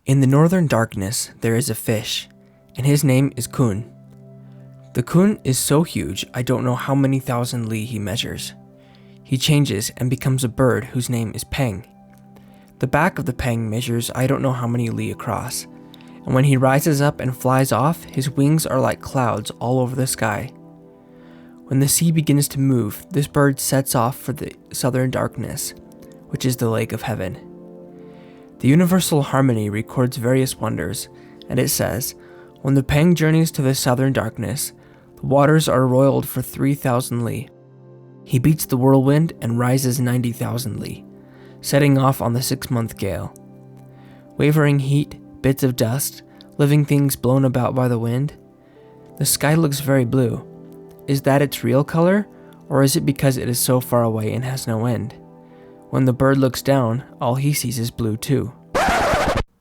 In the northern darkness there is a fish, and his name is Kun. The Kun is so huge I don't know how many thousand li he measures. He changes and becomes a bird whose name is Peng. The back of the Peng measures I don't know how many li across, and when he rises up and flies off, his wings are like clouds all over the sky. When the sea begins to move, this bird sets off for the southern darkness, which is the lake of heaven. The universal harmony records various wonders, and it says, when the Peng journeys to the southern darkness, the waters are roiled for 3,000 li. He beats the whirlwind and rises 90,000 li, setting off on the 6-month gale. Wavering heat, bits of dust, living things blown about by the wind. The sky looks very blue. Is that its real color, or is it because it is so far away and has no end? When the bird looks down, all he sees is blue too.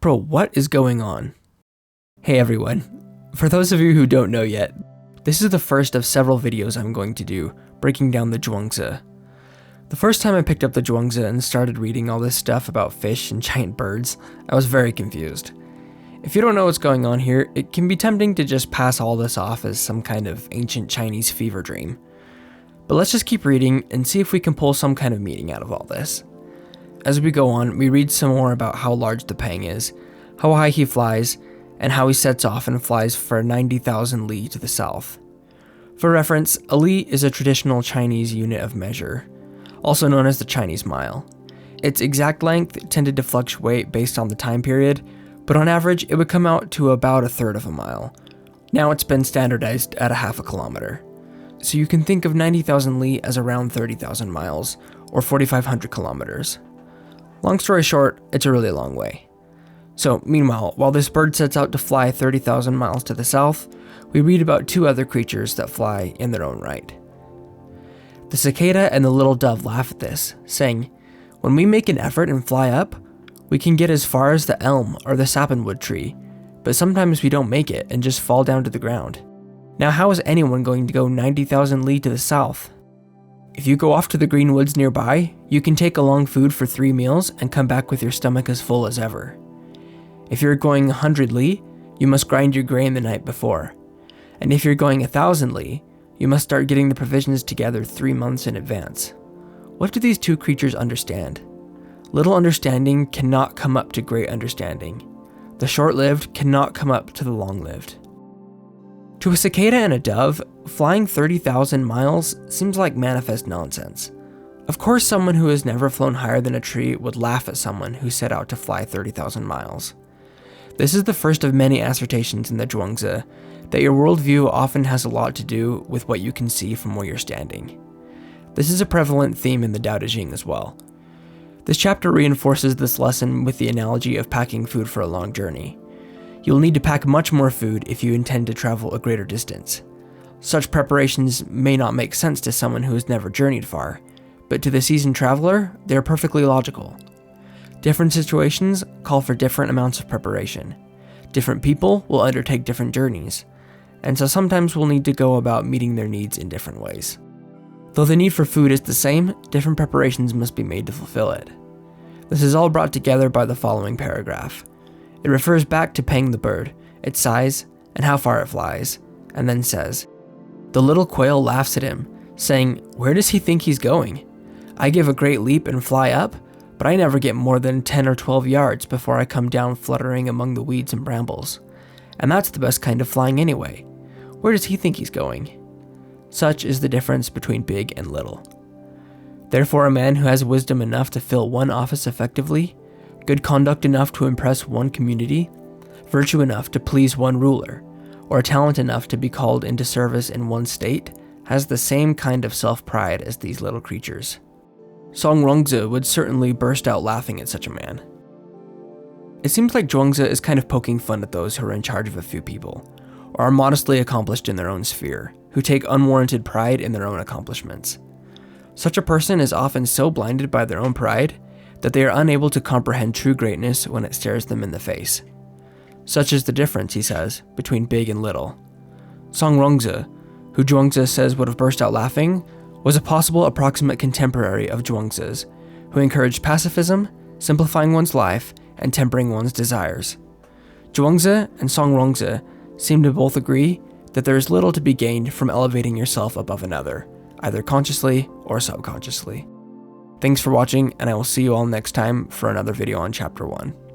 Bro, what is going on? Hey everyone. For those of you who don't know yet, this is the first of several videos I'm going to do, breaking down the Zhuangzi. The first time I picked up the Zhuangzi and started reading all this stuff about fish and giant birds, I was very confused. If you don't know what's going on here, it can be tempting to just pass all this off as some kind of ancient Chinese fever dream. But let's just keep reading and see if we can pull some kind of meaning out of all this. As we go on, we read some more about how large the Peng is, how high he flies, and how he sets off and flies for 90,000 li to the south. For reference, a li is a traditional Chinese unit of measure, also known as the Chinese mile. Its exact length tended to fluctuate based on the time period, but on average it would come out to about a third of a mile. Now it's been standardized at a half a kilometer. So you can think of 90,000 li as around 30,000 miles, or 4,500 kilometers. Long story short, it's a really long way. So meanwhile, while this bird sets out to fly 30,000 miles to the south, we read about two other creatures that fly in their own right. The cicada and the little dove laugh at this, saying, when we make an effort and fly up, we can get as far as the elm or the sapwood tree, but sometimes we don't make it and just fall down to the ground. Now how is anyone going to go 90,000 li to the south? If you go off to the green woods nearby, you can take along food for 3 meals and come back with your stomach as full as ever. If you're going 100 li, you must grind your grain the night before. And if you're going 1,000 li, you must start getting the provisions together 3 months in advance. What do these two creatures understand? Little understanding cannot come up to great understanding. The short-lived cannot come up to the long-lived. To a cicada and a dove, flying 30,000 miles seems like manifest nonsense. Of course, someone who has never flown higher than a tree would laugh at someone who set out to fly 30,000 miles. This is the first of many assertions in the Zhuangzi that your worldview often has a lot to do with what you can see from where you're standing. This is a prevalent theme in the Tao Te Ching as well. This chapter reinforces this lesson with the analogy of packing food for a long journey. You'll need to pack much more food if you intend to travel a greater distance. Such preparations may not make sense to someone who has never journeyed far, but to the seasoned traveler, they are perfectly logical. Different situations call for different amounts of preparation. Different people will undertake different journeys, and so sometimes we'll need to go about meeting their needs in different ways. Though the need for food is the same, different preparations must be made to fulfill it. This is all brought together by the following paragraph. It refers back to Peng the bird, its size, and how far it flies, and then says, the little quail laughs at him, saying, where does he think he's going? I give a great leap and fly up, but I never get more than 10 or 12 yards before I come down fluttering among the weeds and brambles. And that's the best kind of flying anyway. Where does he think he's going? Such is the difference between big and little. Therefore, a man who has wisdom enough to fill one office effectively, good conduct enough to impress one community, virtue enough to please one ruler, or talent enough to be called into service in one state, has the same kind of self-pride as these little creatures. Zhuangzi would certainly burst out laughing at such a man. It seems like Zhuangzi is kind of poking fun at those who are in charge of a few people, or are modestly accomplished in their own sphere, who take unwarranted pride in their own accomplishments. Such a person is often so blinded by their own pride that they are unable to comprehend true greatness when it stares them in the face. Such is the difference, he says, between big and little. Zhuangzi, who Zhuangzi says would have burst out laughing, was a possible approximate contemporary of Zhuangzi's, who encouraged pacifism, simplifying one's life, and tempering one's desires. Zhuangzi and Zhuangzi seem to both agree that there is little to be gained from elevating yourself above another, either consciously or subconsciously. Thanks for watching, and I will see you all next time for another video on Chapter 1.